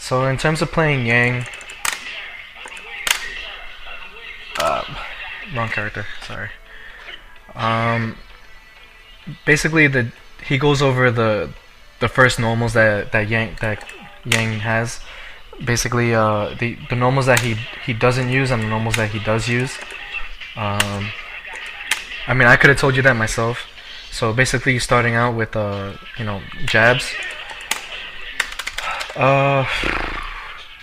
So in terms of playing Yang, wrong character. Sorry. Basically he goes over the first normals that Yang has. Basically, the normals that he doesn't use and the normals that he does use. I mean, I could have told you that myself. So basically, starting out with jabs.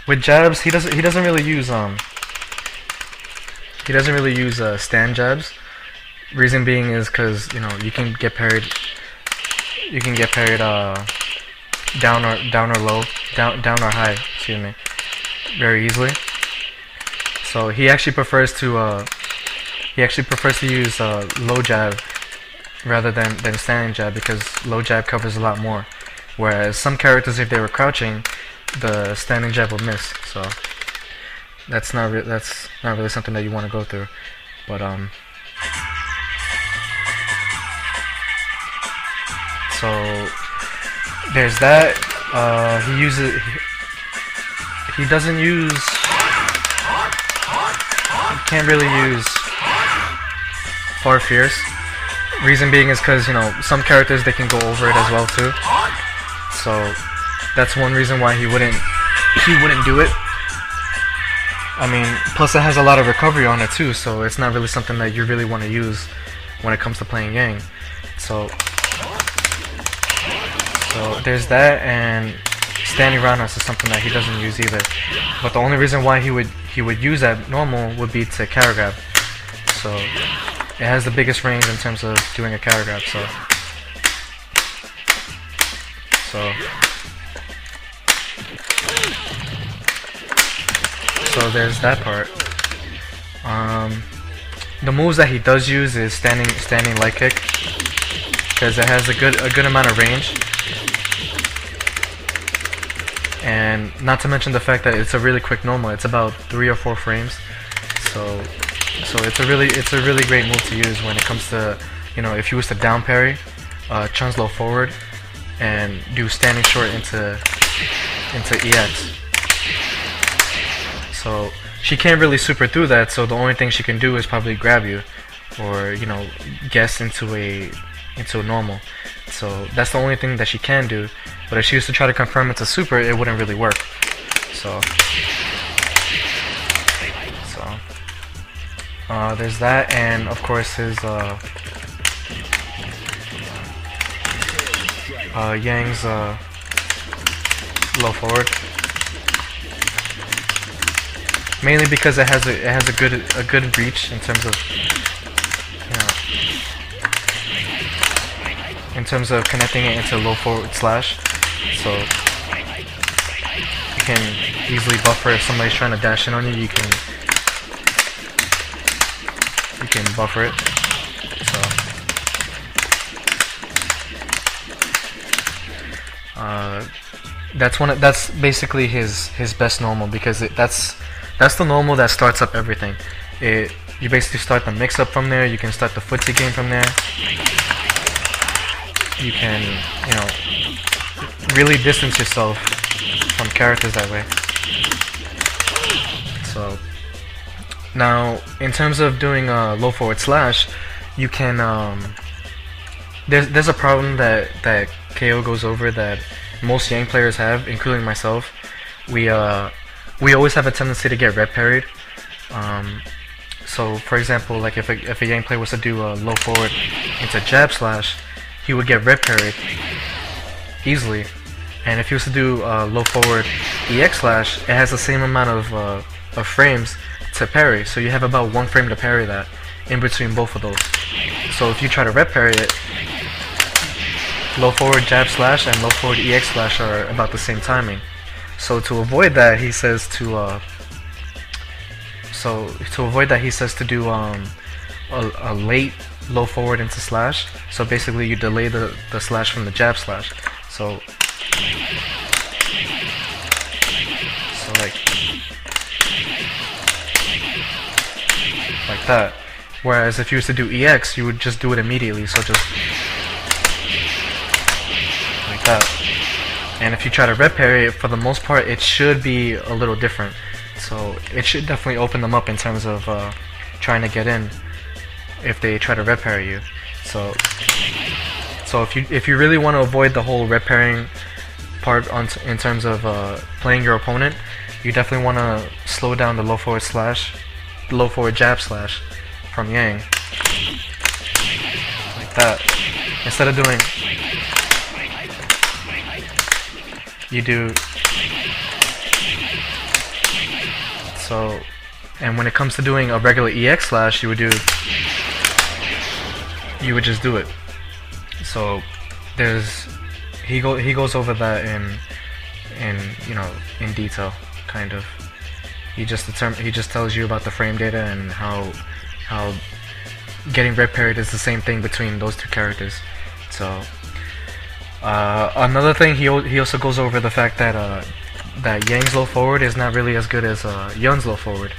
With jabs, he doesn't really use stand jabs. Reason being is because you can get parried. You can get parried down or low, down or high. Excuse me, very easily. So he actually prefers to use low jab rather than standing jab, because low jab covers a lot more. Whereas some characters, if they were crouching, the standing jab will miss. So that's not really something that you want to go through. But so there's that. He doesn't use. He can't really use far fierce. Reason being is because some characters, they can go over it as well too. So that's one reason why he wouldn't do it. I mean, plus it has a lot of recovery on it too, so it's not really something that you really want to use when it comes to playing Yang. So there's that, and standing roundhouse is something that he doesn't use either. But the only reason why he would use that normal would be to carry grab. So it has the biggest range in terms of doing a carry grab. So there's that part. The moves that he does use is standing leg kick, because it has a good amount of range, and not to mention the fact that it's a really quick normal. It's about 3 or 4 frames. So it's a really great move to use when it comes to if you was to down parry, chun's low forward, and do standing short into EX. So she can't really super through that, so the only thing she can do is probably grab you, or guess into a normal. So that's the only thing that she can do. But if she was to try to confirm it's a super, it wouldn't really work. So there's that, and of course his Yang's low forward. Mainly because it has a good reach in terms of connecting it into low forward slash. So you can easily buffer if somebody's trying to dash in on you. You can buffer it. So that's basically his best normal, because that's the normal that starts up everything. You basically start the mix up from there. You can start the footsie game from there. You can really distance yourself from characters that way. So now, in terms of doing low forward slash, you can there's a problem that KO goes over that most Yang players have, including myself. We always have a tendency to get red parried. So for example, like if a Yang player was to do a low forward into jab slash, he would get red parried easily. And if he was to do low forward EX slash, it has the same amount of frames to parry. So you have about 1 frame to parry that in between both of those. So if you try to red parry it, low forward jab slash and low forward EX slash are about the same timing. So to avoid that, he says to do a late low forward into slash. So basically you delay the slash from the jab slash. So like that. Whereas if you was to do EX, you would just do it immediately. So just like that. And if you try to red parry, for the most part, it should be a little different. So it should definitely open them up in terms of trying to get in if they try to red parry you. So if you really want to avoid the whole red parrying part in terms of playing your opponent, you definitely want to slow down the low forward jab slash from Yang, like that. Instead of doing, you do so. And when it comes to doing a regular EX slash, you would just do it. So he goes over that in detail, kind of. He just tells you about the frame data and how getting red parried is the same thing between those two characters. So another thing, he also goes over the fact that that Yang's low forward is not really as good as Yun's low forward.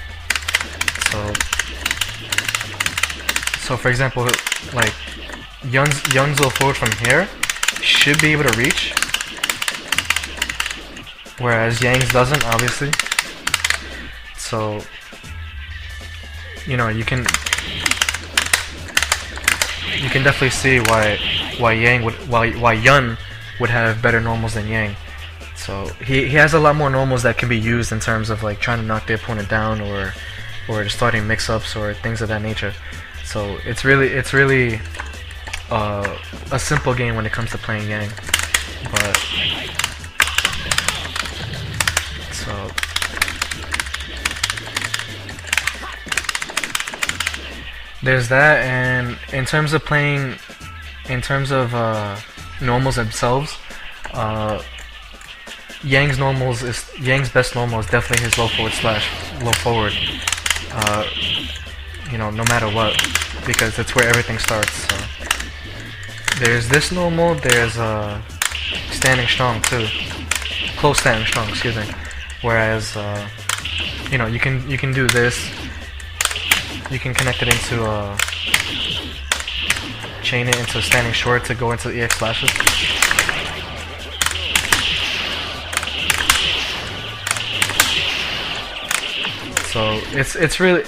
So for example, like Yun's low forward from here should be able to reach, whereas Yang's doesn't, obviously. So you can definitely see why Yun would have better normals than Yang. So he has a lot more normals that can be used in terms of like trying to knock the opponent down or starting mix-ups or things of that nature. So it's really a simple game when it comes to playing Yang. But so there's that. And in terms of normals themselves, Yang's best normal is definitely his low forward slash low forward. No matter what, because that's where everything starts. So there's this normal. There's standing strong too, close standing strong. Excuse me. Whereas you can do this. You can connect it into chain it into standing short to go into the EX slashes. So it's really,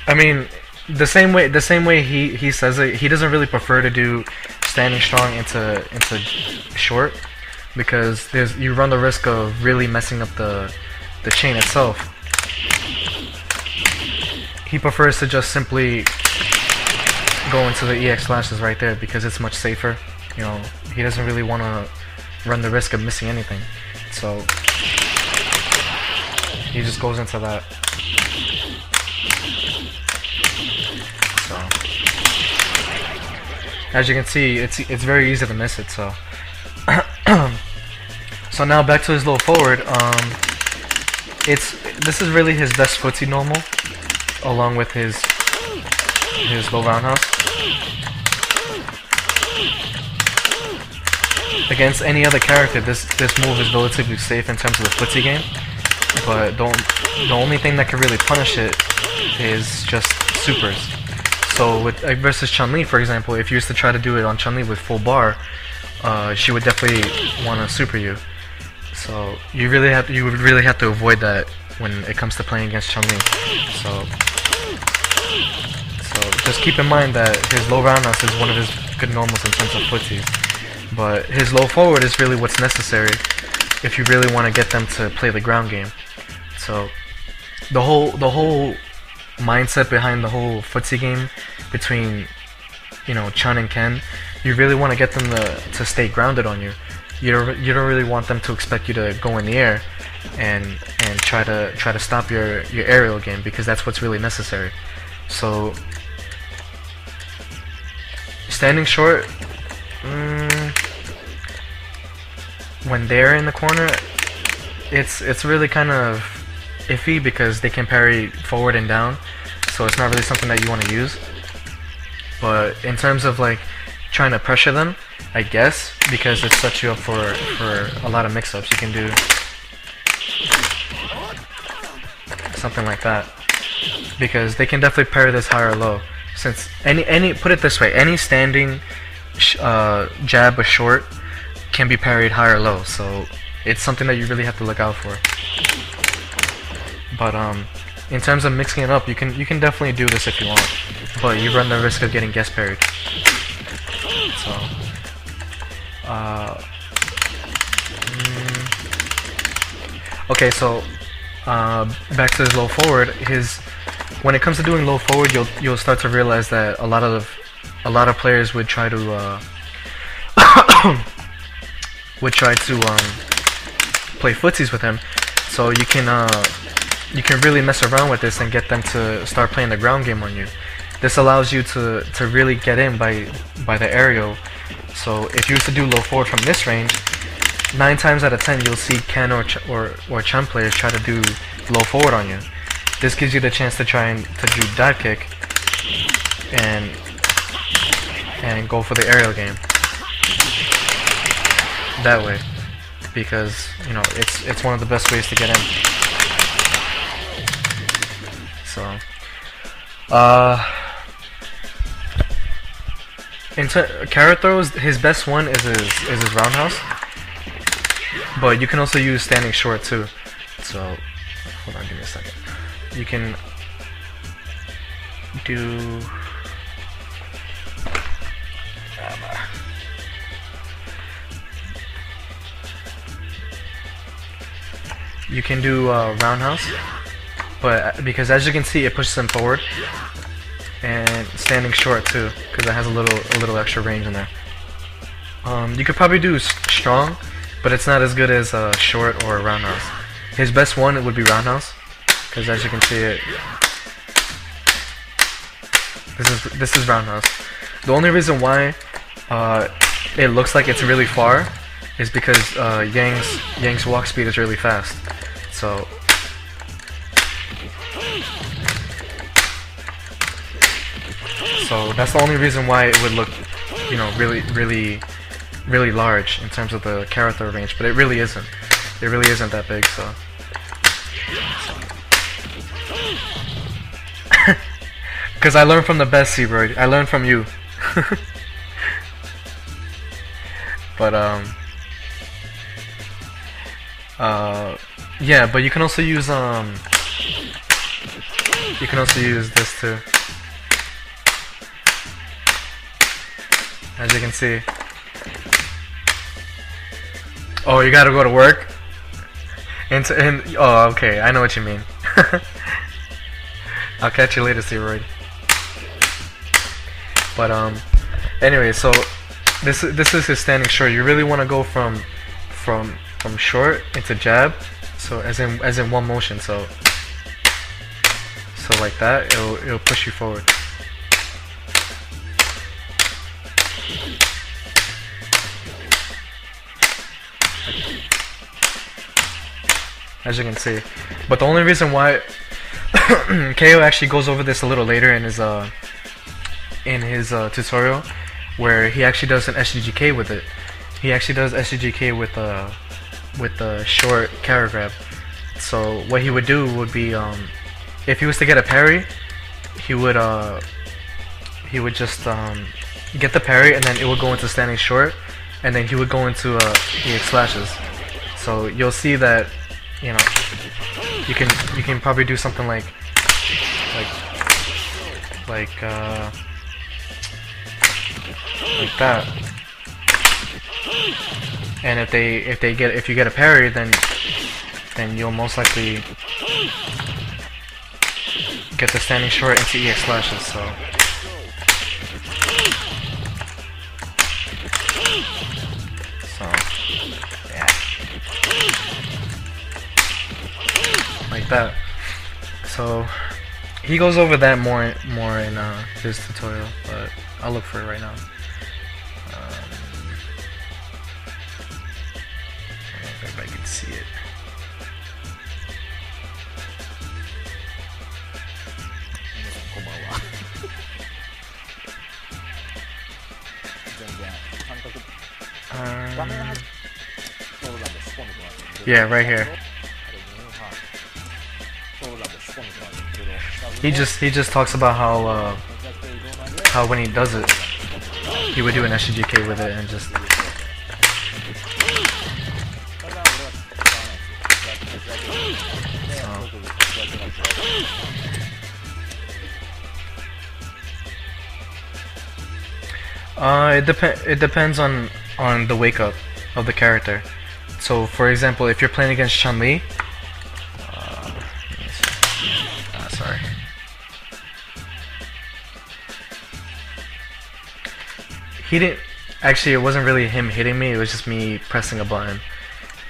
I mean, the same way he says it, he doesn't really prefer to do standing strong into short, because you run the risk of really messing up the chain itself. He prefers to just simply go into the EX slashes right there because it's much safer. He doesn't really want to run the risk of missing anything. So he just goes into that. So as you can see, it's very easy to miss it. So so now back to his low forward. This is really his best footsie normal, along with his low roundhouse. Against any other character, this move is relatively safe in terms of the footsie game, but the only thing that can really punish it is just supers. So with versus Chun-Li, for example, if you used to try to do it on Chun-Li with full bar, she would definitely want to super you. So you would really have to avoid that when it comes to playing against Chun-Li. So just keep in mind that his low roundhouse is one of his good normals in terms of footsies, but his low forward is really what's necessary if you really want to get them to play the ground game. So the whole mindset behind the whole footsie game between Chun and Ken, you really want to get them to stay grounded on you. You don't really want them to expect you to go in the air and try to stop your aerial game, because that's what's really necessary. So standing short, when they're in the corner, it's really kind of iffy because they can parry forward and down, so it's not really something that you want to use. But in terms of like trying to pressure them, I guess, because it sets you up for a lot of mix-ups, you can do something like that, because they can definitely parry this high or low. Since put it this way, any standing jab or short can be parried high or low, so it's something that you really have to look out for. But in terms of mixing it up, you can definitely do this if you want, but you run the risk of getting guest parried. So okay, so back to his low forward. When it comes to doing low forward, you'll start to realize that a lot of players would try to play footsies with him. So you can really mess around with this and get them to start playing the ground game on you. This allows you to really get in by the aerial. So if you used to do low forward from this range, 9 times out of 10 you'll see Ken or Chun players try to do low forward on you. This gives you the chance to try and do dive kick and go for the aerial game that way, because you know it's one of the best ways to get in. So carrot throws, his best one is his roundhouse, but you can also use standing short too. So hold on, give me a second. You can do roundhouse, but because as you can see, it pushes him forward, and standing short too, because it has a little extra range in there. You could probably do strong, but it's not as good as short or roundhouse. His best one would be roundhouse, because as you can see, this is roundhouse. The only reason why it looks like it's really far is because Yang's walk speed is really fast. So that's the only reason why it would look, you know, really large in terms of the carrot throw range, but it really isn't. It really isn't that big. So because I learned from the best, Seabird. I learned from you. But yeah, but you can also use this too. As you can see. Oh, you gotta go to work? Oh, okay, I know what you mean. I'll catch you later, Steroid. But anyway, so this is his standing short. You really want to go from short into jab, so as in one motion. So like that, it'll push you forward. As you can see. But the only reason why KO actually goes over this a little later in his tutorial, where he actually does an SGGK with it. He actually does SGGK with the short carry grab. So what he would do would be, if he was to get a parry, he would just get the parry, and then it would go into standing short, and then he would go into EX slashes. So you'll see that, you know, you can probably do something like that. And if you get a parry, then you'll most likely get the standing short into EX slashes. So yeah, like that. So he goes over that more in his tutorial, but I'll look for it right now. I don't know if I can see it. Yeah, right here. He just talks about how when he does it, he would do an SGK with it and just It depends on the wake up of the character. So, for example, if you're playing against Chun-Li, sorry. He didn't. Actually, it wasn't really him hitting me. It was just me pressing a button.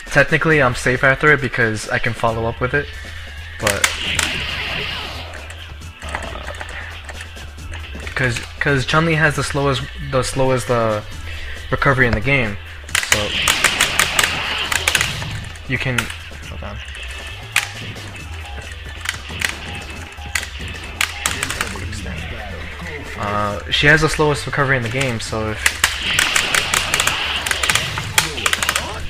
Technically, I'm safe after it because I can follow up with it, but because Chun-Li has the slowest recovery in the game, so you can. Hold on. She has the slowest recovery in the game, so if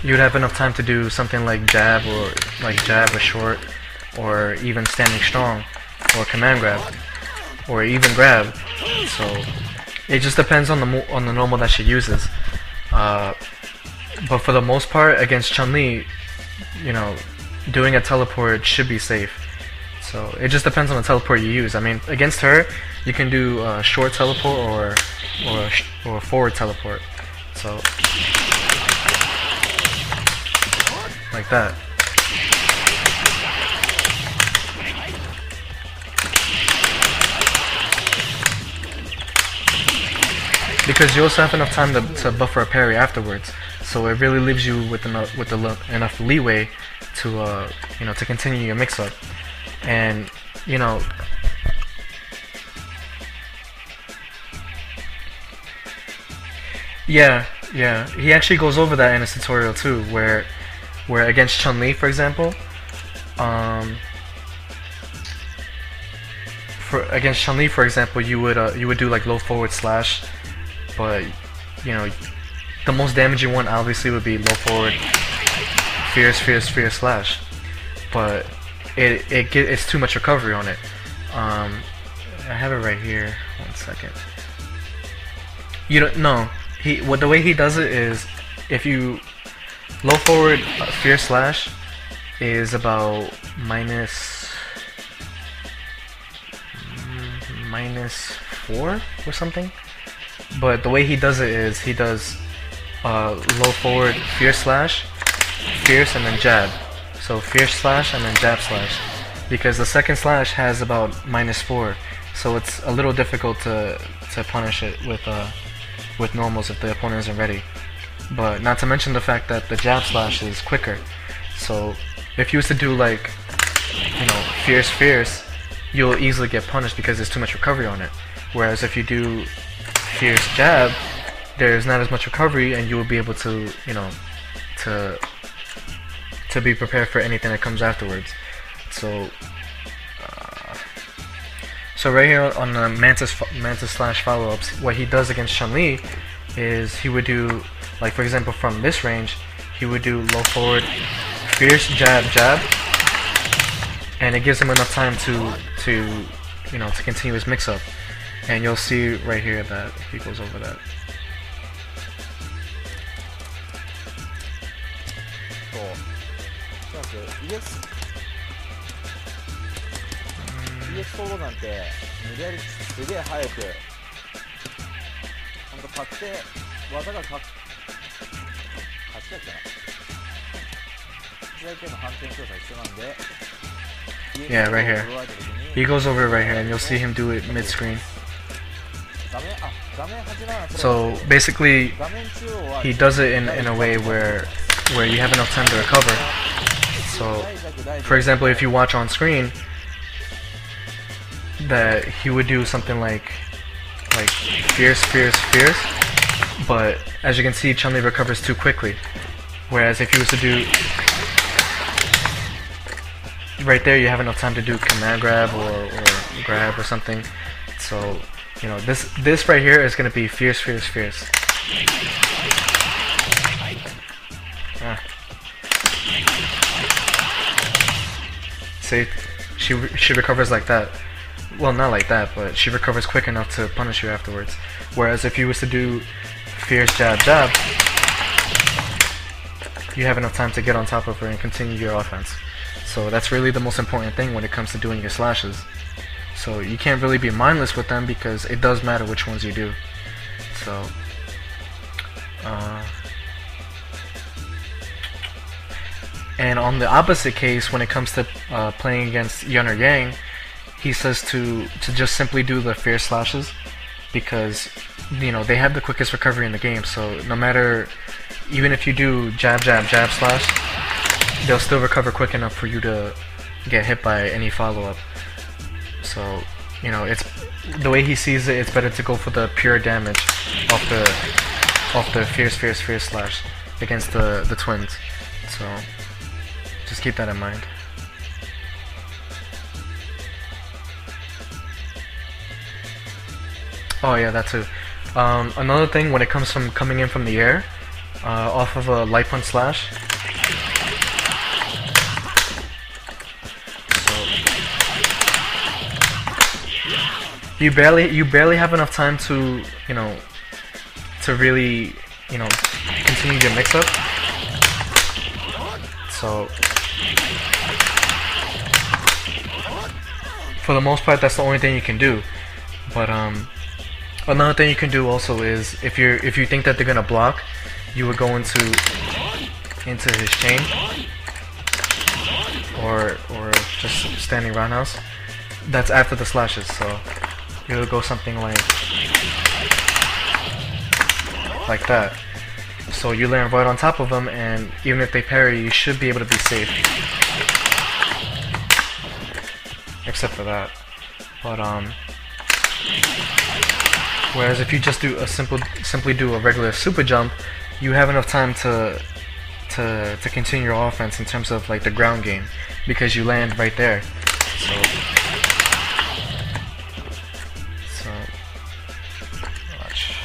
you'd have enough time to do something like jab or short, or even standing strong, or command grab, or even grab. So it just depends on the normal that she uses. But for the most part, against Chun-Li, you know, doing a teleport should be safe. So it just depends on the teleport you use. I mean, against her, you can do short teleport or forward teleport. So like that. Because you also have enough time to buffer a parry afterwards, so it really leaves you with enough leeway to you know, to continue your mix-up. And you know, yeah, he actually goes over that in his tutorial too, where against Chun-Li, for example, you would do like low forward slash, but you know, the most damaging one obviously would be low forward fierce slash, but it's too much recovery on it. I have it right here. 1 second. You don't know. The way he does it is, if you low forward fierce slash is about -4 or something. But the way he does it is he does low forward fierce slash, fierce, and then jab. So fierce slash and then jab slash, because the second slash has about -4, so it's a little difficult to punish it with normals if the opponent isn't ready. But not to mention the fact that the jab slash is quicker. So if you was to do like, you know, fierce, you'll easily get punished because there's too much recovery on it. Whereas if you do fierce jab, there's not as much recovery, and you will be able to, you know, to be prepared for anything that comes afterwards. So so right here on the Mantis slash follow-ups, what he does against Chun-Li is he would do, like for example from this range, he would do low forward fierce jab, and it gives him enough time to you know, to continue his mix-up. And you'll see right here that he goes over that. Yeah, right here. He goes over it right here, and you'll see him do it mid-screen. So basically, he does it in a way where you have enough time to recover. So, for example, if you watch on screen, that he would do something like fierce, but as you can see, Chun-Li recovers too quickly. Whereas if he was to do right there, you have enough time to do command grab or grab or something. So, you know, this right here is gonna be fierce. See, she recovers like that. Well, not like that, but she recovers quick enough to punish you afterwards. Whereas if you was to do fierce jab, you have enough time to get on top of her and continue your offense. So that's really the most important thing when it comes to doing your slashes. So you can't really be mindless with them because it does matter which ones you do. So and on the opposite case, when it comes to playing against Yun or Yang, he says to just simply do the fierce slashes, because you know they have the quickest recovery in the game. So no matter, even if you do jab jab jab slash, they'll still recover quick enough for you to get hit by any follow-up. So you know, it's the way he sees it, it's better to go for the pure damage off the fierce slash against the twins. So just keep that in mind. Oh yeah, that too. Another thing, when it comes from coming in from the air, off of a light punch slash. So you barely have enough time to, you know, to really, you know, continue your mix up. So for the most part, that's the only thing you can do. But another thing you can do also is, if you think that they're gonna block, you would go into his chain, or just standing roundhouse. That's after the slashes, so you would go something like that. So you land right on top of them, and even if they parry, you should be able to be safe. Except for that. But whereas if you just do a simply do a regular super jump, you have enough time to continue your offense in terms of like the ground game, because you land right there. So watch.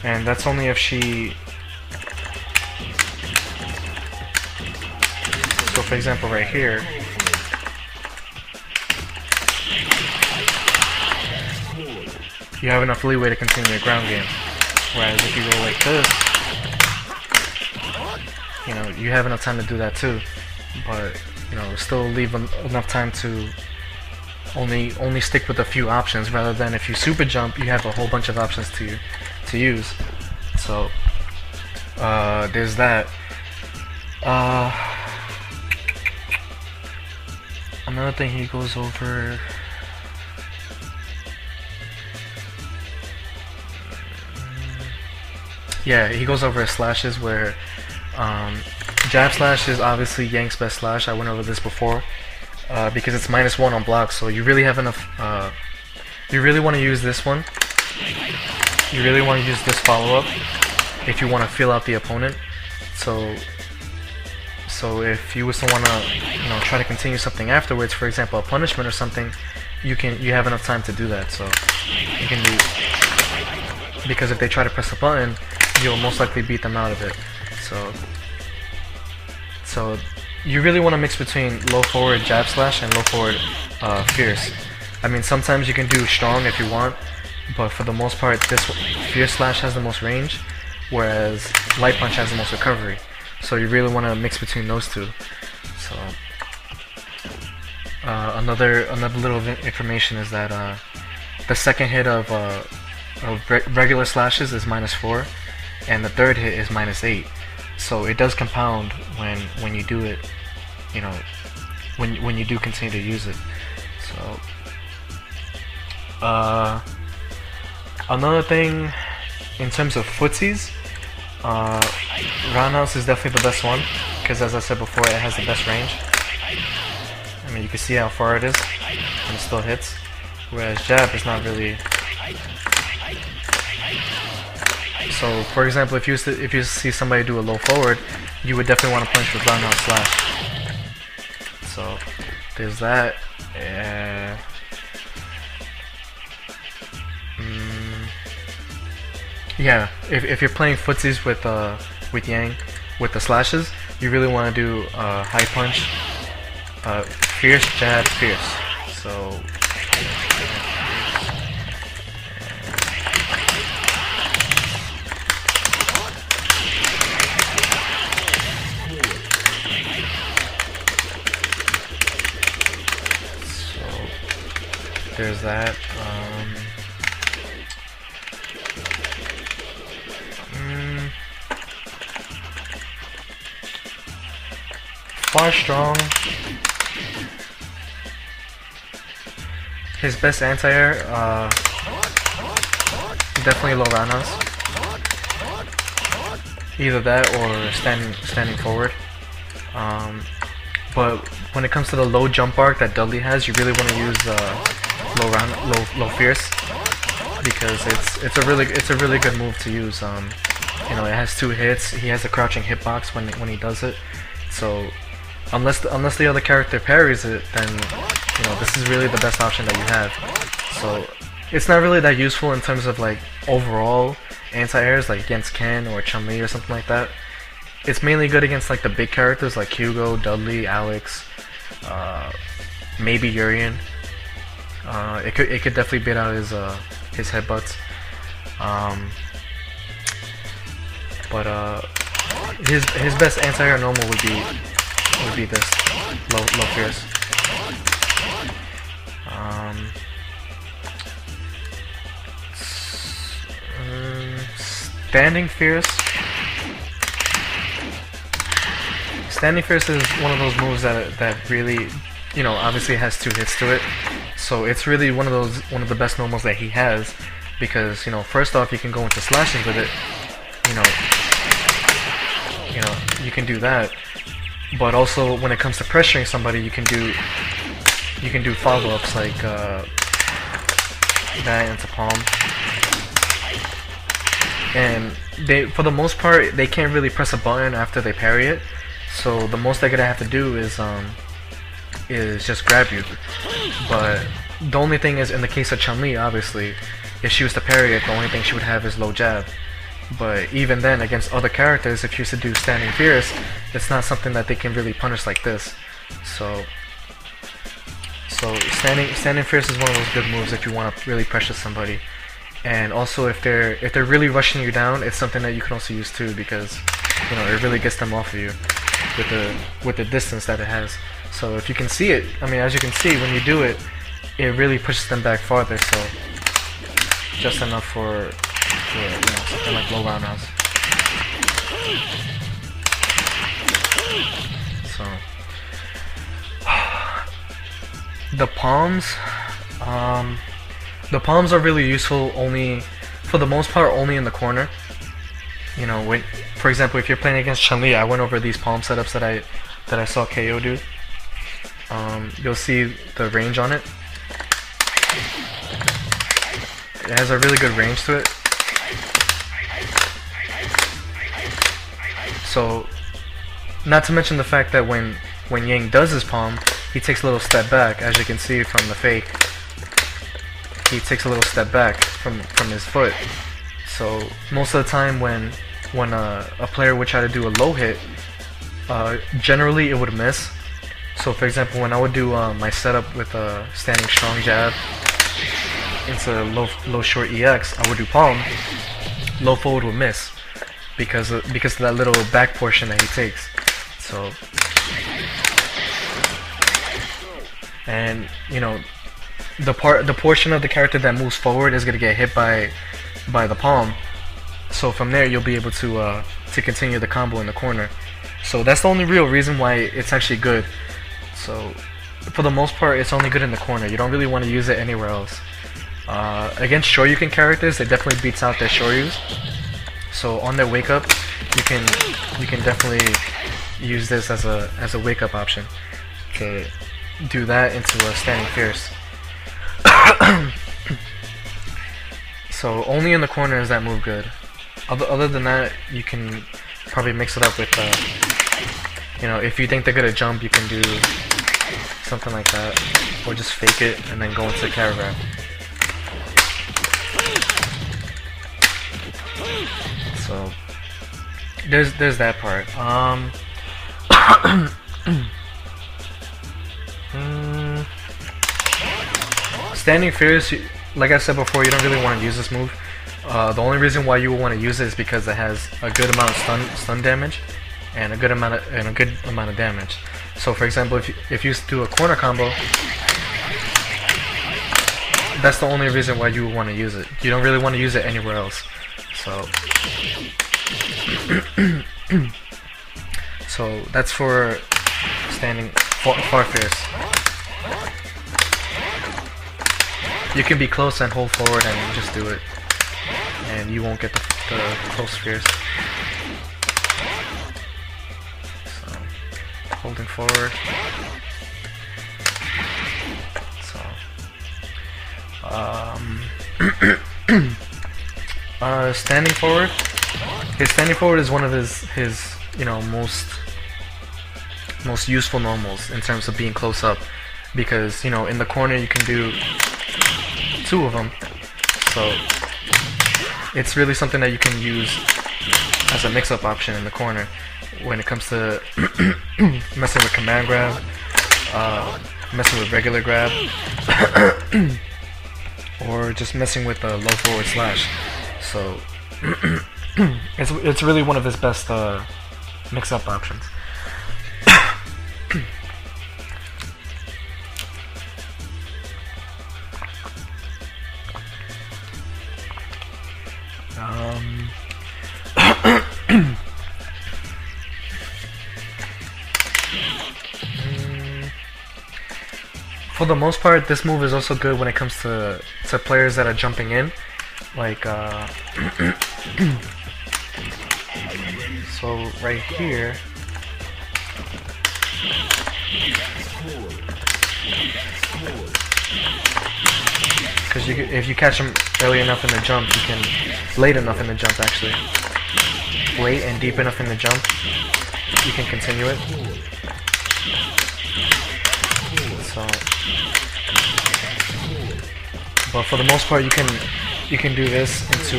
And that's only if she. So for example, right here, you have enough leeway to continue your ground game. Whereas if you go like this, you know, you have enough time to do that too, but you know, still leave enough time to only stick with a few options, rather than if you super jump, you have a whole bunch of options to use. So there's that. Another thing he goes over. Yeah, he goes over his slashes, where jab slash is obviously Yang's best slash. I went over this before, because it's -1 on blocks, so you really have enough. You really want to use this one. You really want to use this follow-up if you want to feel out the opponent. So if you was to want to, you know, try to continue something afterwards, for example, a punishment or something, you have enough time to do that. So you can do, because if they try to press a button, you'll most likely beat them out of it. So you really want to mix between low forward jab slash and low forward fierce. I mean, sometimes you can do strong if you want, but for the most part, this fierce slash has the most range, whereas light punch has the most recovery. So you really want to mix between those two. So another little information is that the second hit of regular slashes is -4, and the third hit is -8. So it does compound when you do it. You know, when you do continue to use it. So another thing in terms of footsies. Roundhouse is definitely the best one, because as I said before, it has the best range. I mean, you can see how far it is, and it still hits. Whereas jab is not really. So, for example, if you see somebody do a low forward, you would definitely want to punch with roundhouse slash. So there's that. Yeah, if you're playing footsies with Yang, with the slashes, you really want to do high punch, fierce jab, fierce. So there's that. Far strong. His best anti-air, definitely low roundhouse. Either that or standing forward. But when it comes to the low jump arc that Dudley has, you really want to use low fierce, because it's a really good move to use. You know, it has 2 hits. He has a crouching hitbox when he does it. So unless the other character parries it, then you know this is really the best option that you have. So it's not really that useful in terms of like overall anti-airs like against Ken or Chun-Li or something like that. It's mainly good against like the big characters like Hugo, Dudley, Alex, maybe Urian. It could definitely beat out his headbutts. But his best anti-air normal would be this low fierce. Standing fierce. Standing fierce is one of those moves that really, you know, obviously has 2 hits to it. So it's really one of the best normals that he has, because you know, first off, you can go into slashing with it. You know, you can do that. But also, when it comes to pressuring somebody, you can do follow-ups like that into palm. And for the most part, they can't really press a button after they parry it. So the most they're gonna have to do is just grab you. But the only thing is, in the case of Chun-Li, obviously, if she was to parry it, the only thing she would have is low jab. But even then, against other characters, if you used to do standing fierce, it's not something that they can really punish like this. So standing fierce is one of those good moves if you want to really pressure somebody. And also, if they're really rushing you down, it's something that you can also use too, because you know, it really gets them off of you with the distance that it has. So if you can see it, I mean, as you can see, when you do it, it really pushes them back farther. So just enough for you know, something like low roundhouse. So the palms. The palms are really useful only, for the most part, only in the corner. You know, when, for example, if you're playing against Chun-Li, I went over these palm setups that I saw KO do. You'll see the range on it. It has a really good range to it. So, not to mention the fact that when Yang does his palm, he takes a little step back, as you can see from the fake. He takes a little step back from his foot. So most of the time when a player would try to do a low hit, generally it would miss. So for example, when I would do my setup with a standing strong jab into low short EX, I would do palm. Low forward would miss because of that little back portion that he takes. So, and you know, the portion of the character that moves forward is gonna get hit by the palm. So from there, you'll be able to continue the combo in the corner. So that's the only real reason why it's actually good. So for the most part, it's only good in the corner. You don't really want to use it anywhere else. Against Shoryuken characters, it definitely beats out their Shoryus. So on their wake up, you can definitely use this as a wake up option to do that into a standing fierce. So only in the corner is that move good. Other than that, you can probably mix it up with, you know, if you think they're gonna jump, you can do something like that, or just fake it and then go into caravan. So there's that part. Standing fierce, like I said before, you don't really want to use this move. The only reason why you will want to use it is because it has a good amount of stun damage and a good amount of damage. So for example, if you do a corner combo, that's the only reason why you want to use it. You don't really want to use it anywhere else. So so that's for standing far fierce. You can be close and hold forward and just do it, and you won't get the close fierce. So holding forward. So standing forward. His standing forward is one of his you know most useful normals in terms of being close up, because you know in the corner you can do 2 of them, so it's really something that you can use as a mix-up option in the corner when it comes to messing with command grab, messing with regular grab, or just messing with the low forward slash. So it's really one of his best mix-up options. For the most part, this move is also good when it comes to players that are jumping in, like so right here. Because if you catch him early enough in the jump, you can late enough in the jump actually, late and deep enough in the jump, you can continue it. So, but for the most part, you can do this into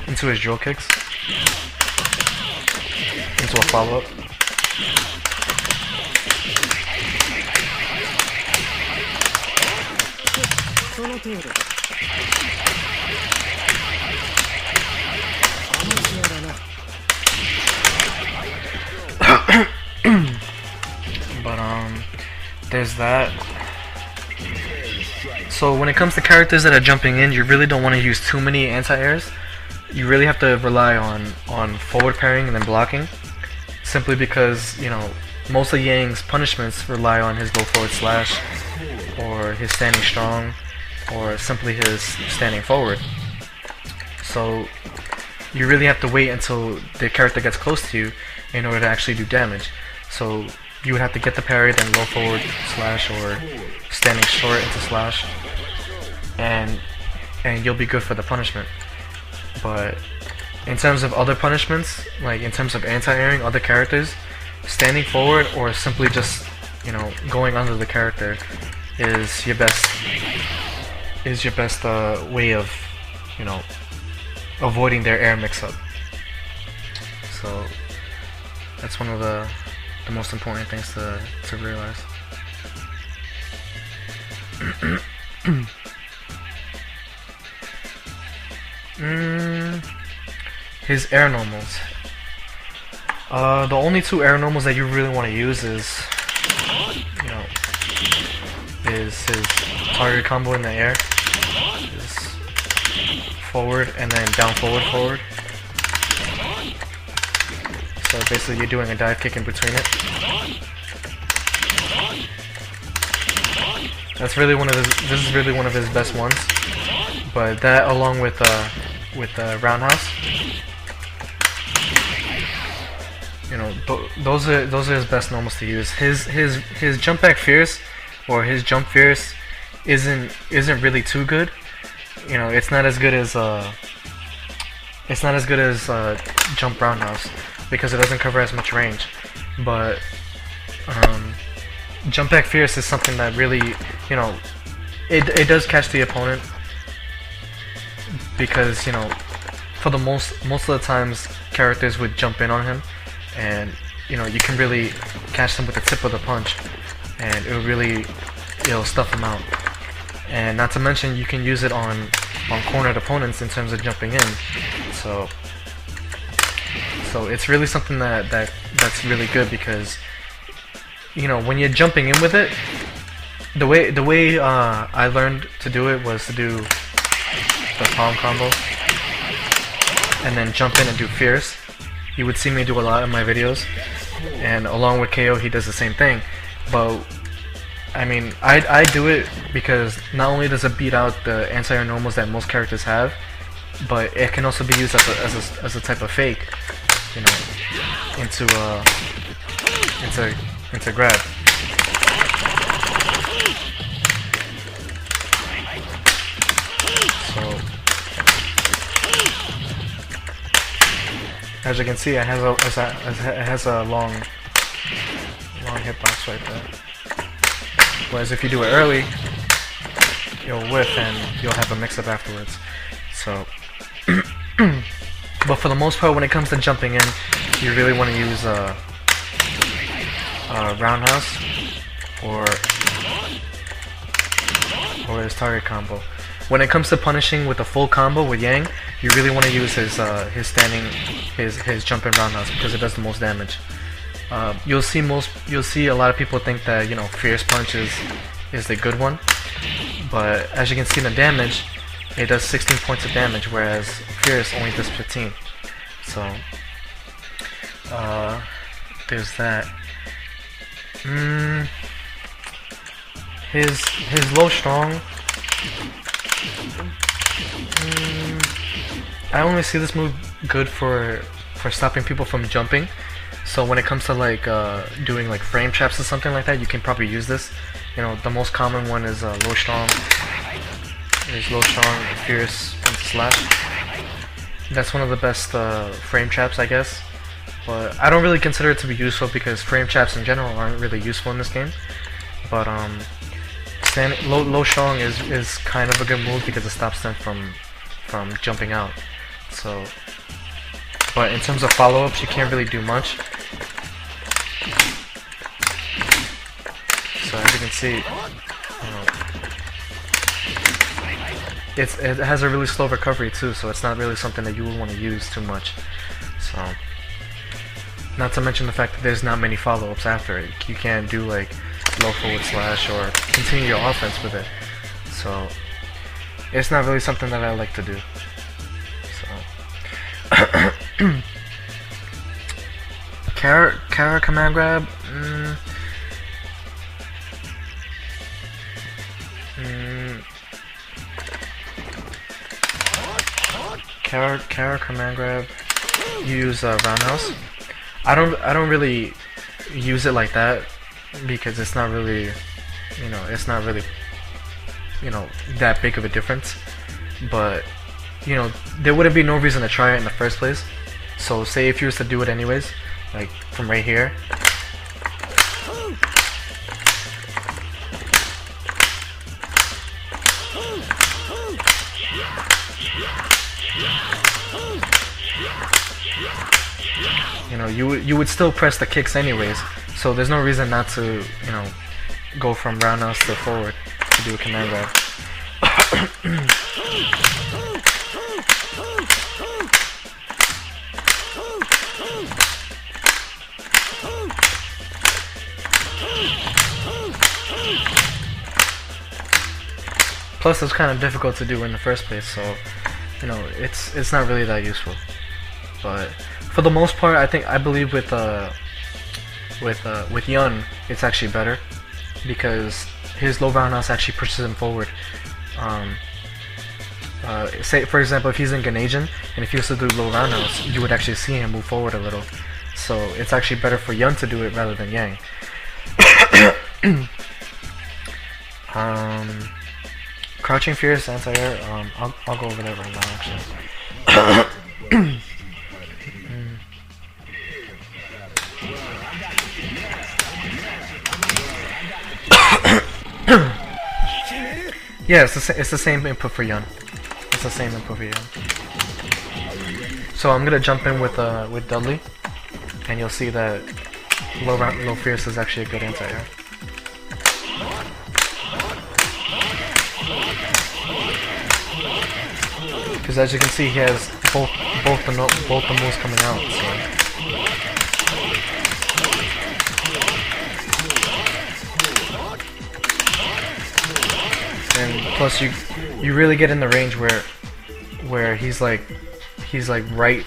into his drill kicks, into a follow-up. But there's that. So when it comes to characters that are jumping in, you really don't want to use too many anti-airs. You really have to rely on forward parrying and then blocking, simply because, you know, most of Yang's punishments rely on his low forward slash, or his standing strong, or simply his standing forward. So you really have to wait until the character gets close to you in order to actually do damage. So you would have to get the parry, then low forward slash, or standing short into slash, and you'll be good for the punishment. But in terms of other punishments, like in terms of anti-airing other characters, standing forward or simply just, you know, going under the character is your best way of, you know, avoiding their air mix-up. So that's one of the most important things to realize. His air normals. The only 2 air normals that you really want to use is, you know, is his target combo in the air, is forward and then down forward. So basically you're doing a dive kick in between it. This is really one of his best ones. But that, along with roundhouse, you know, those are his best normals to use. His jump back fierce, or his jump fierce, isn't really too good. You know, it's not as good as jump roundhouse, because it doesn't cover as much range. But jump back fierce is something that really, you know, it does catch the opponent, because, you know, for the most of the times characters would jump in on him, and, you know, you can really catch them with the tip of the punch, and it'll stuff them out. And not to mention, you can use it on cornered opponents in terms of jumping in. So it's really something that's really good, because, you know, when you're jumping in with it, The way I learned to do it was to do the palm combo and then jump in and do fierce. You would see me do a lot in my videos, and along with KO he does the same thing. But I mean, I do it because not only does it beat out the anti-air normals that most characters have, but it can also be used as a type of fake, you know, into grab. So as you can see, it has a long hitbox right there. Whereas if you do it early, you'll whiff and you'll have a mix-up afterwards. So, but for the most part, when it comes to jumping in, you really want to use a roundhouse or his target combo. When it comes to punishing with a full combo with Yang, you really want to use his jumping roundhouse because it does the most damage. You'll see a lot of people think that, you know, fierce punch is the good one, but as you can see in the damage, it does 16 points of damage, whereas fierce only does 15. So there's that. His low strong. I only see this move good for stopping people from jumping. So when it comes to like doing like frame traps or something like that, you can probably use this. You know, the most common one is low strong. There's low strong, fierce, and slash. That's one of the best frame traps, I guess. But I don't really consider it to be useful because frame traps in general aren't really useful in this game. But low strong is kind of a good move because it stops them from jumping out. So, but in terms of follow-ups, you can't really do much. So as you can see, you know, it has a really slow recovery too, so it's not really something that you would want to use too much. So, not to mention the fact that there's not many follow-ups after it. You can't do like low forward slash or continue your offense with it. So, it's not really something that I like to do. So, Kara command grab. Kara command grab. You use roundhouse. I don't really use it like that because it's not really, you know, that big of a difference. But you know, there wouldn't be no reason to try it in the first place. So say if you was to do it anyways, like from right here. You know, you would still press the kicks anyways, so there's no reason not to, you know, go from roundhouse to forward to do a command grab. Plus, it's kind of difficult to do in the first place, so you know, it's not really that useful. But for the most part, I believe with Yun, it's actually better because his low roundhouse actually pushes him forward. Say for example, if he's in Ganesian and if he was to do low roundhouse, you would actually see him move forward a little. So it's actually better for Yun to do it rather than Yang. Crouching Fierce anti-air, I'll go over that right now actually. Yeah, it's the same input for Yun. It's the same input for Yun. So I'm gonna jump in with Dudley, and you'll see that low Fierce is actually a good anti-air. Because as you can see, he has both the moves coming out. So. Plus you really get in the range where he's like right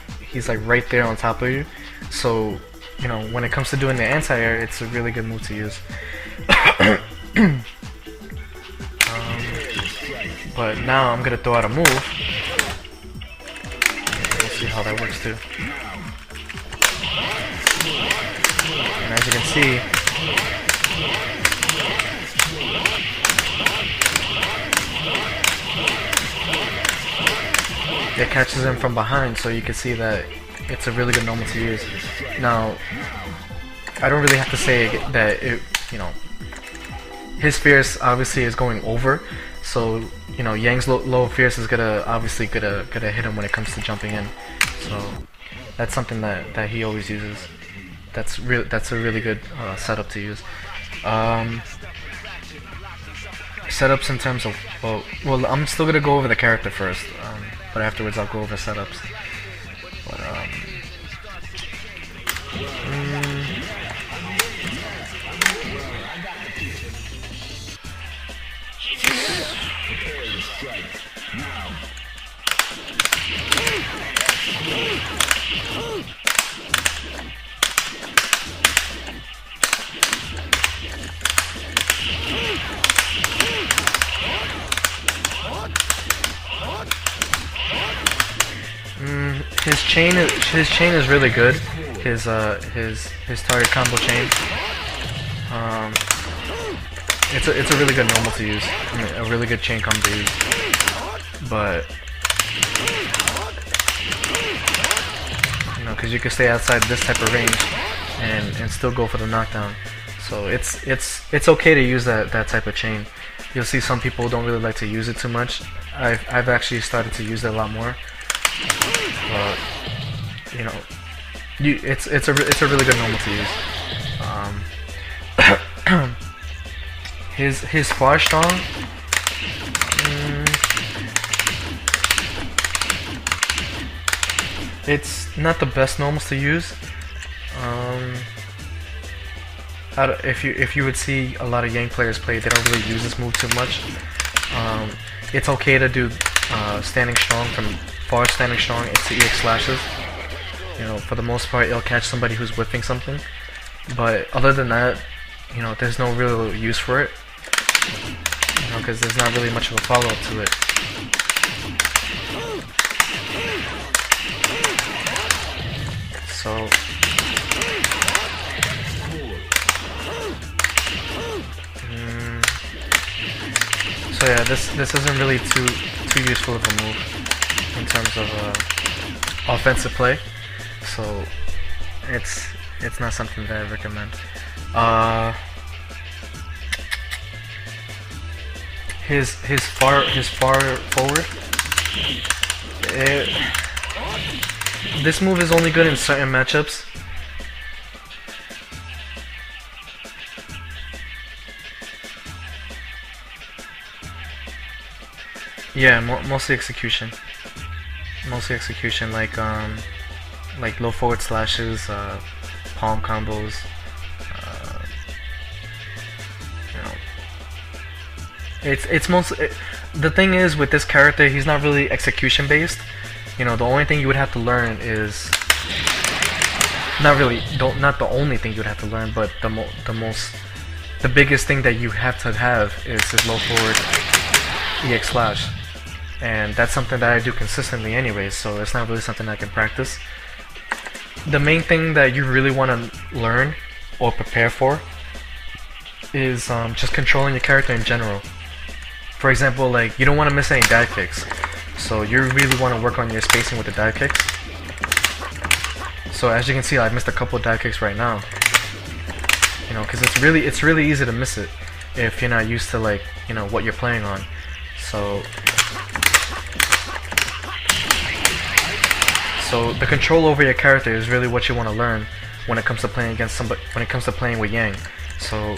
there on top of you. So you know, when it comes to doing the anti-air, it's a really good move to use. But now I'm gonna throw out a move. We'll see how that works too. And as you can see, it catches him from behind, so you can see that it's a really good normal to use. Now, I don't really have to say that it, you know, his fierce obviously is going over, so you know Yang's low fierce is obviously gonna hit him when it comes to jumping in. So that's something that he always uses. That's a really good setup to use. Setups in terms of well, I'm still gonna go over the character first, but afterwards I'll go over setups. But his chain is really good. His target combo chain. It's a really good normal to use. I mean, a really good chain combo to use. But you know, because you can stay outside this type of range and still go for the knockdown. So it's okay to use that type of chain. You'll see some people don't really like to use it too much. I've actually started to use it a lot more. But you know, it's a really good normal to use. His far strong. It's not the best normals to use. If you would see a lot of Yang players play, they don't really use this move too much. It's okay to do standing strong from far standing strong into EX slashes. You know, for the most part, it'll catch somebody who's whiffing something. But other than that, you know, there's no real use for it. You know, because there's not really much of a follow-up to it. So yeah, this isn't really too useful of a move in terms of offensive play. So it's not something that I recommend. His far forward. This move is only good in certain matchups. Yeah, mostly execution. Mostly execution, like low forward slashes, palm combos. You know, it's mostly. The thing is with this character, he's not really execution based. You know, the only thing you would have to learn is not the only thing you would have to learn, but the biggest thing that you have to have is his low forward EX slash. And that's something that I do consistently anyways, so it's not really something I can practice. The main thing that you really want to learn or prepare for is just controlling your character in general. For example, like, you don't want to miss any dive kicks, so you really want to work on your spacing with the dive kicks. So as you can see, I missed a couple of dive kicks right now. You know, because it's really easy to miss it if you're not used to, like, you know, what you're playing on. So the control over your character is really what you want to learn when it comes to playing against somebody, when it comes to playing with Yang. So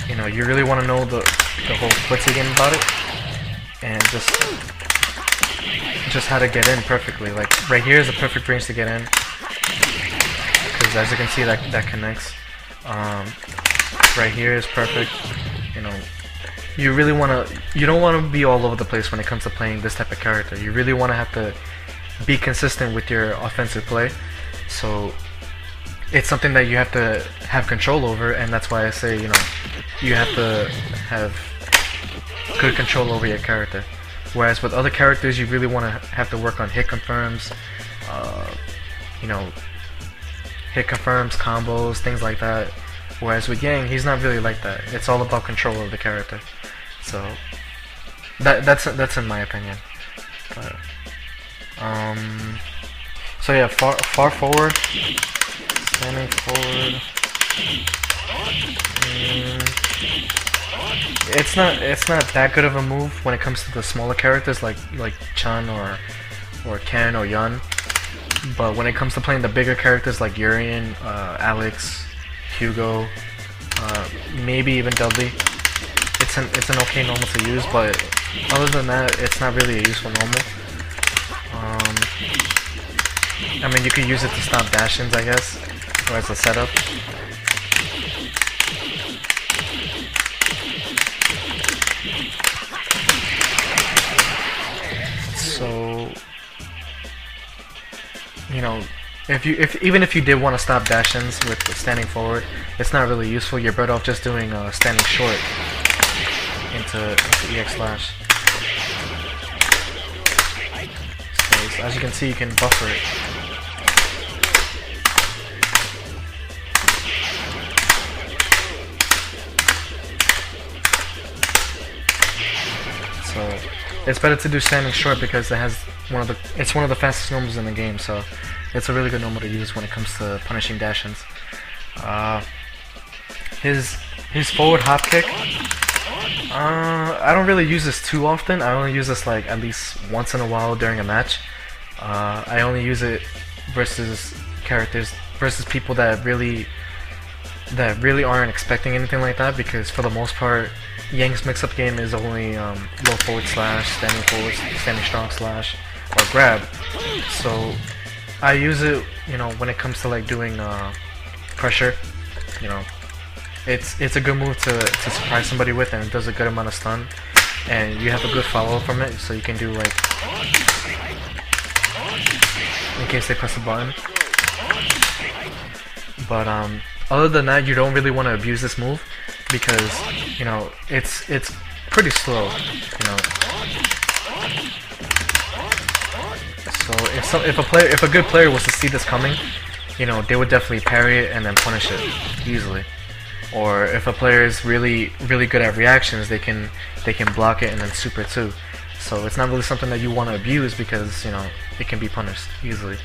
you know, you really want to know the whole footsie game about it, and just how to get in perfectly. Like right here is a perfect range to get in, because as you can see, that connects. Right here is perfect. You know, you don't wanna be all over the place when it comes to playing this type of character. You really wanna have to be consistent with your offensive play. So it's something that you have to have control over, and that's why I say, you know, you have to have good control over your character. Whereas with other characters, you really want to have to work on hit confirms, you know, hit confirms, combos, things like that. Whereas with Yang, he's not really like that. It's all about control of the character. So that's in my opinion. But, so yeah, far forward, standing forward. It's not that good of a move when it comes to the smaller characters like Chun or Ken or Yun. But when it comes to playing the bigger characters like Urian, Alex, Hugo, maybe even Dudley, it's an okay normal to use. But other than that, it's not really a useful normal. I mean, you could use it to stop dash-ins, I guess, or as a setup. So, you know, even if you did want to stop dash-ins with standing forward, it's not really useful. You're better off just doing standing short into EX slash. So as you can see, you can buffer it. So it's better to do standing short because it has one of the fastest normals in the game. So it's a really good normal to use when it comes to punishing dash-ins. His forward hop kick. I don't really use this too often. I only use this like at least once in a while during a match. I only use it versus people that really aren't expecting anything like that, because for the most part, Yang's mix-up game is only low forward slash, standing strong slash, or grab. So I use it, you know, when it comes to like doing pressure. You know, it's a good move to surprise somebody with, and it does a good amount of stun, and you have a good follow from it, so you can do like, in case they press a button. But other than that, you don't really want to abuse this move because, you know, it's pretty slow, you know. So if a good player was to see this coming, you know, they would definitely parry it and then punish it easily. Or if a player is really good at reactions, they can block it and then super too. So it's not really something that you want to abuse because, you know, it can be punished easily.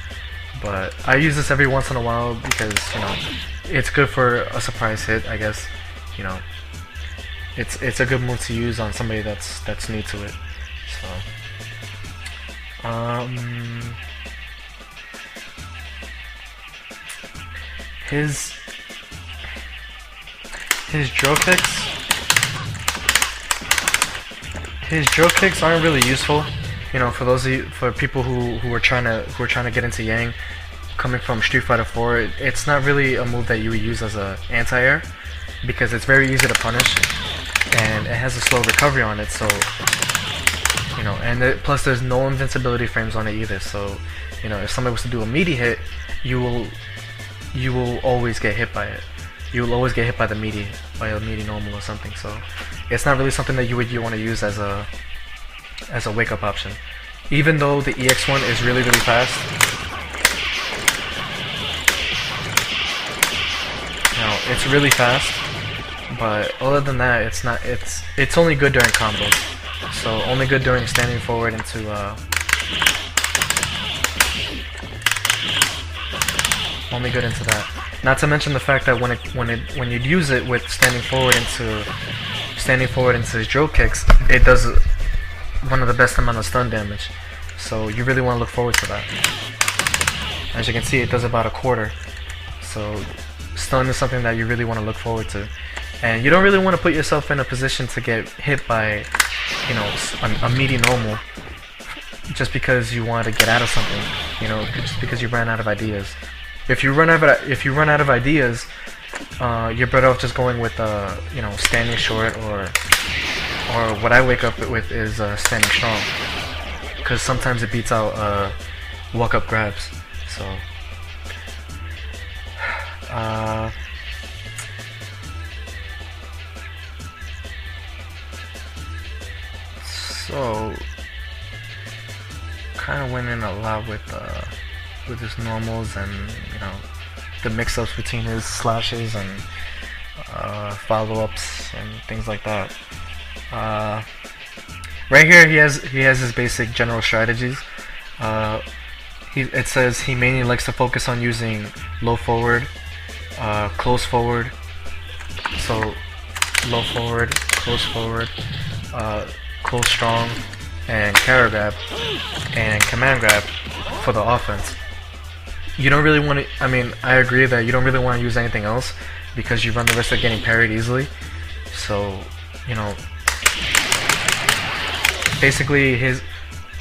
But I use this every once in a while because, you know, it's good for a surprise hit, I guess. You know, it's a good move to use on somebody that's new to it. So his drill kicks aren't really useful. You know, for people who are trying to get into Yang, coming from Street Fighter 4, it's not really a move that you would use as a anti-air because it's very easy to punish, and it has a slow recovery on it. So, you know, and plus there's no invincibility frames on it either. So, you know, if somebody was to do a meaty hit, you will always get hit by it. You will always get hit by a meaty normal or something. So, it's not really something that you want to use as a wake-up option. Even though the EX one is really fast. Now, it's really fast, but other than that, it's only good during combos. So only good during standing forward into only good into that. Not to mention the fact that when you use it with standing forward into his drill kicks, it does one of the best amount of stun damage. So you really want to look forward to that. As you can see, it does about a quarter. So stun is something that you really want to look forward to. And you don't really want to put yourself in a position to get hit by, you know, a meaty normal just because you want to get out of something, you know, just because you ran out of ideas. If you run out of ideas, you're better off just going with you know, standing short or or what I wake up with is standing strong, because sometimes it beats out walk up grabs. So so kind of went in a lot with his normals, and you know, the mix-ups between his slashes and follow-ups and things like that. Right here he has his basic general strategies. It says he mainly likes to focus on using low forward, close forward, so low forward, close strong, and carry grab, and command grab for the offense. You don't really want to, I mean, I agree that you don't really want to use anything else because you run the risk of getting parried easily. So, you know, basically his,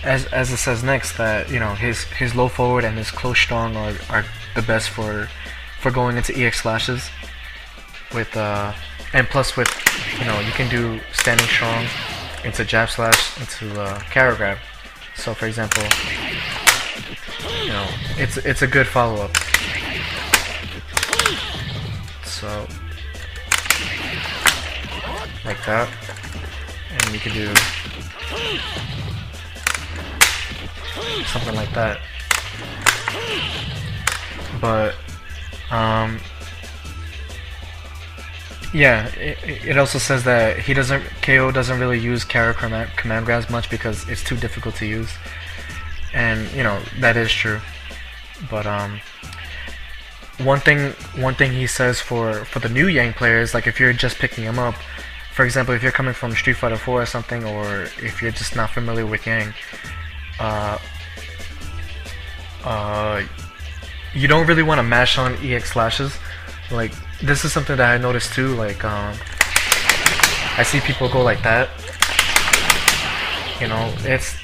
as it says next, that, you know, his low forward and his close strong are the best for going into EX slashes with and plus with, you know, you can do standing strong into jab slash into carry grab. So for example, you know, it's a good follow-up. So like that, and you can do something like that. But yeah, it also says that KO doesn't really use carry command grabs much because it's too difficult to use, and you know, that is true. But one thing he says for the new Yang players, like if you're just picking him up, for example, if you're coming from Street Fighter 4 or something, or if you're just not familiar with Yang, you don't really want to mash on EX slashes. Like, this is something that I noticed too. Like, I see people go like that. You know, it's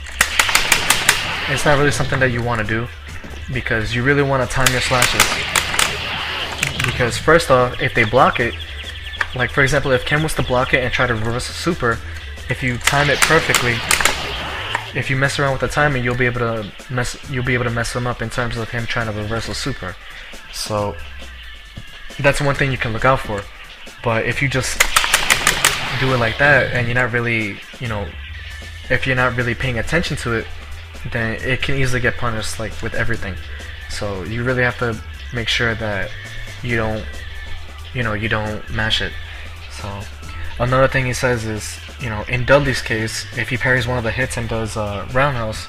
not really something that you want to do, because you really want to time your slashes. Because first off, if they block it, like for example, if Ken was to block it and try to reverse a super, if you time it perfectly, if you mess around with the timing, you'll be able to mess him up in terms of him trying to reverse a super. So that's one thing you can look out for. But if you just do it like that and you're not really, you know, if you're not really paying attention to it, then it can easily get punished, like with everything. So you really have to make sure that you don't, you know, you don't mash it. So another thing he says is, you know, in Dudley's case, if he parries one of the hits and does roundhouse,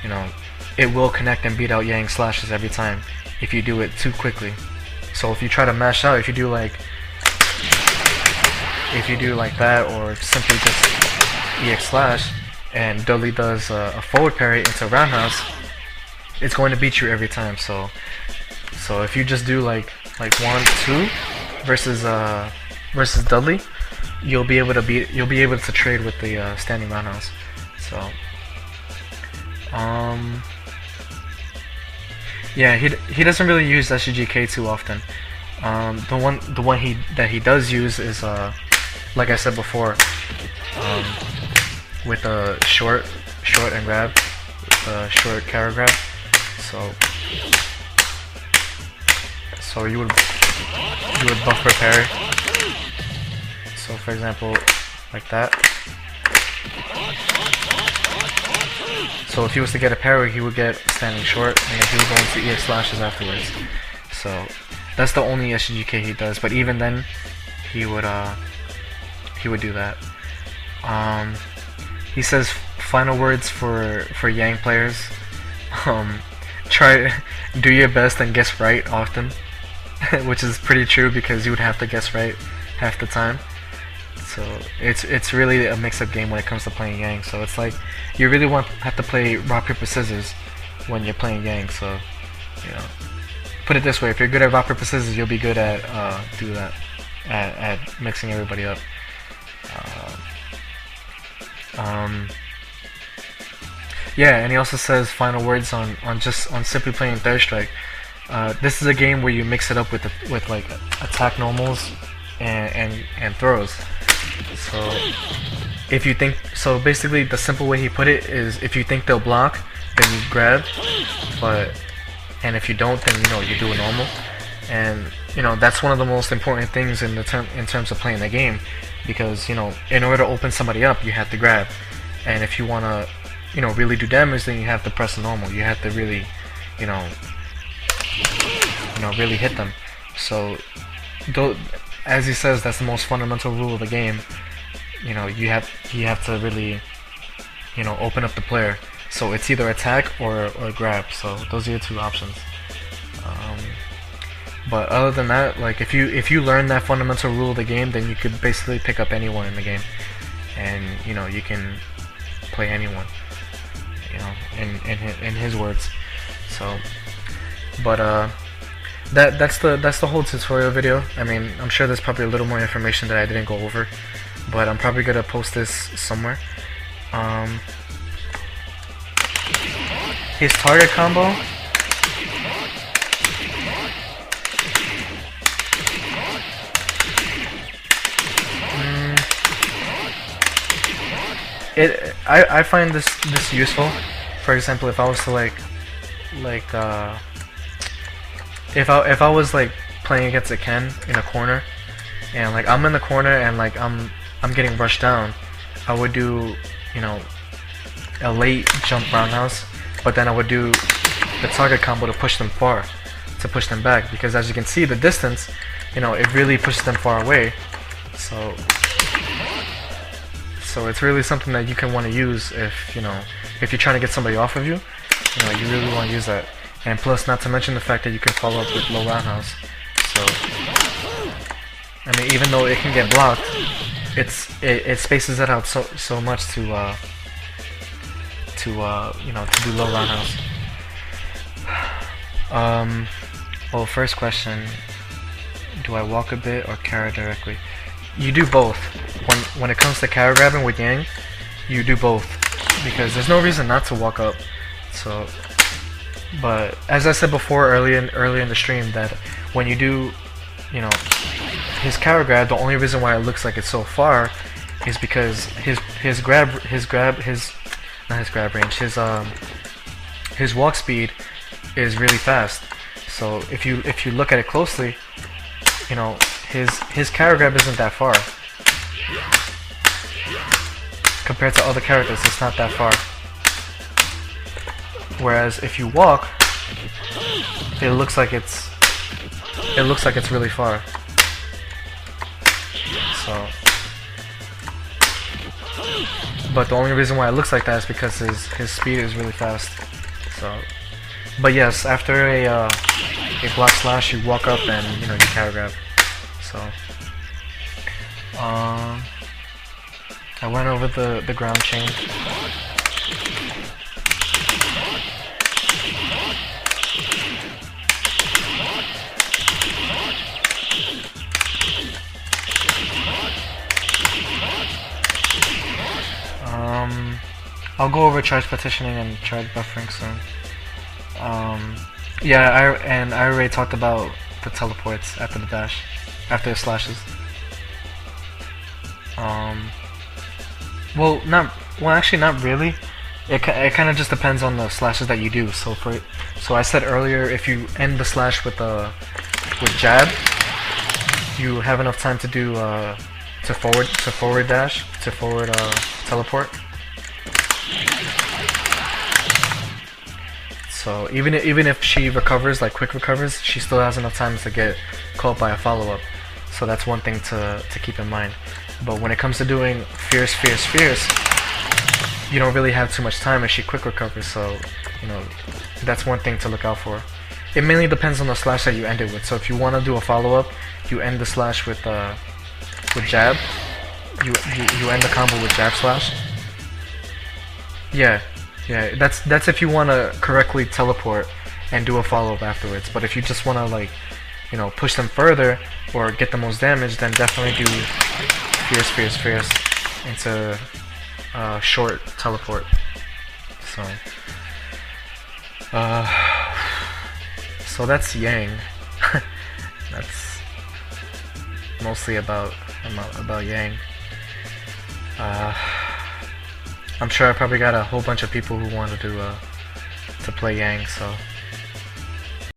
you know, it will connect and beat out Yang slashes every time if you do it too quickly. So if you try to mash out, if you do like that, or simply just EX slash, and Dudley does a forward parry into roundhouse, it's going to beat you every time. So if you just do like 1-2 versus Dudley, you'll be able to trade with the standing roundhouse. So yeah, he doesn't really use SGK too often. The one that he does use is like I said before, with a short and grab, short carry grab. So you would buffer parry. So for example, like that. So if he was to get a parry, he would get standing short, and then he would go into EX slashes afterwards. So that's the only SGK he does. But even then, he would do that. He says final words for Yang players. Do your best and guess right often, which is pretty true because you would have to guess right half the time. So it's really a mix-up game when it comes to playing Yang. So it's like you really have to play rock paper scissors when you're playing Yang. So you know, put it this way: if you're good at rock paper scissors, you'll be good at at mixing everybody up. Yeah, and he also says final words on simply playing Third Strike. This is a game where you mix it up with like attack normals and throws. So if you think so, basically the simple way he put it is if you think they'll block, then you grab, and if you don't, then you do a normal. And that's one of the most important things in terms of playing the game, because in order to open somebody up, you have to grab, and if you want to really do damage, then you have to press normal. You have to really really hit them. So as he says, that's the most fundamental rule of the game. You have to really open up the player. So it's either attack or grab. So those are your two options. But other than that, like if you learn that fundamental rule of the game, then you could basically pick up anyone in the game, and you can play anyone. In his words. So, but that's the whole tutorial video. I mean, I'm sure there's probably a little more information that I didn't go over, but I'm probably gonna post this somewhere. His target combo. I find this useful. For example, if I was to if I was like playing against a Ken in a corner, and like I'm in the corner and like I'm getting rushed down, I would do a late jump roundhouse, but then I would do the target combo to push them back, because as you can see, the distance, it really pushes them far away. So it's really something that you can want to use if if you're trying to get somebody off of you. You really want to use that. And plus, not to mention the fact that you can follow up with low roundhouse. So I mean, even though it can get blocked, it spaces it out so much to do low roundhouse. Well, first question: do I walk a bit or carry directly? You do both. When it comes to carry grabbing with Yang, you do both, because there's no reason not to walk up. So, but as I said before earlier in the stream, that when you do, his carry grab, the only reason why it looks like it's so far is because his walk speed is really fast. So if you look at it closely, his carry grab isn't that far. Compared to other characters, it's not that far. Whereas if you walk, it looks like it's really far. So, but the only reason why it looks like that is because his speed is really fast. So, but yes, after a block slash, you walk up and you carry grab. So, I went over the ground chain. I'll go over charge partitioning and charge buffering soon. Yeah, I already talked about the teleports after the dash, after the slashes. Well, actually not really. It kind of just depends on the slashes that you do. So I said earlier, if you end the slash with jab, you have enough time to do forward dash, to forward teleport. So even if she recovers, like quick recovers, she still has enough time to get caught by a follow-up. So that's one thing to keep in mind. But when it comes to doing fierce, you don't really have too much time if she quick recovers. So that's one thing to look out for. It mainly depends on the slash that you end it with. So if you want to do a follow-up, you end the slash with jab. You end the combo with jab slash. Yeah, that's if you want to correctly teleport and do a follow-up afterwards. But if you just want to push them further or get the most damage, then definitely do fierce into short teleport. So that's Yang. That's mostly about Yang. Uh, I'm sure I probably got a whole bunch of people who wanted to play Yang, so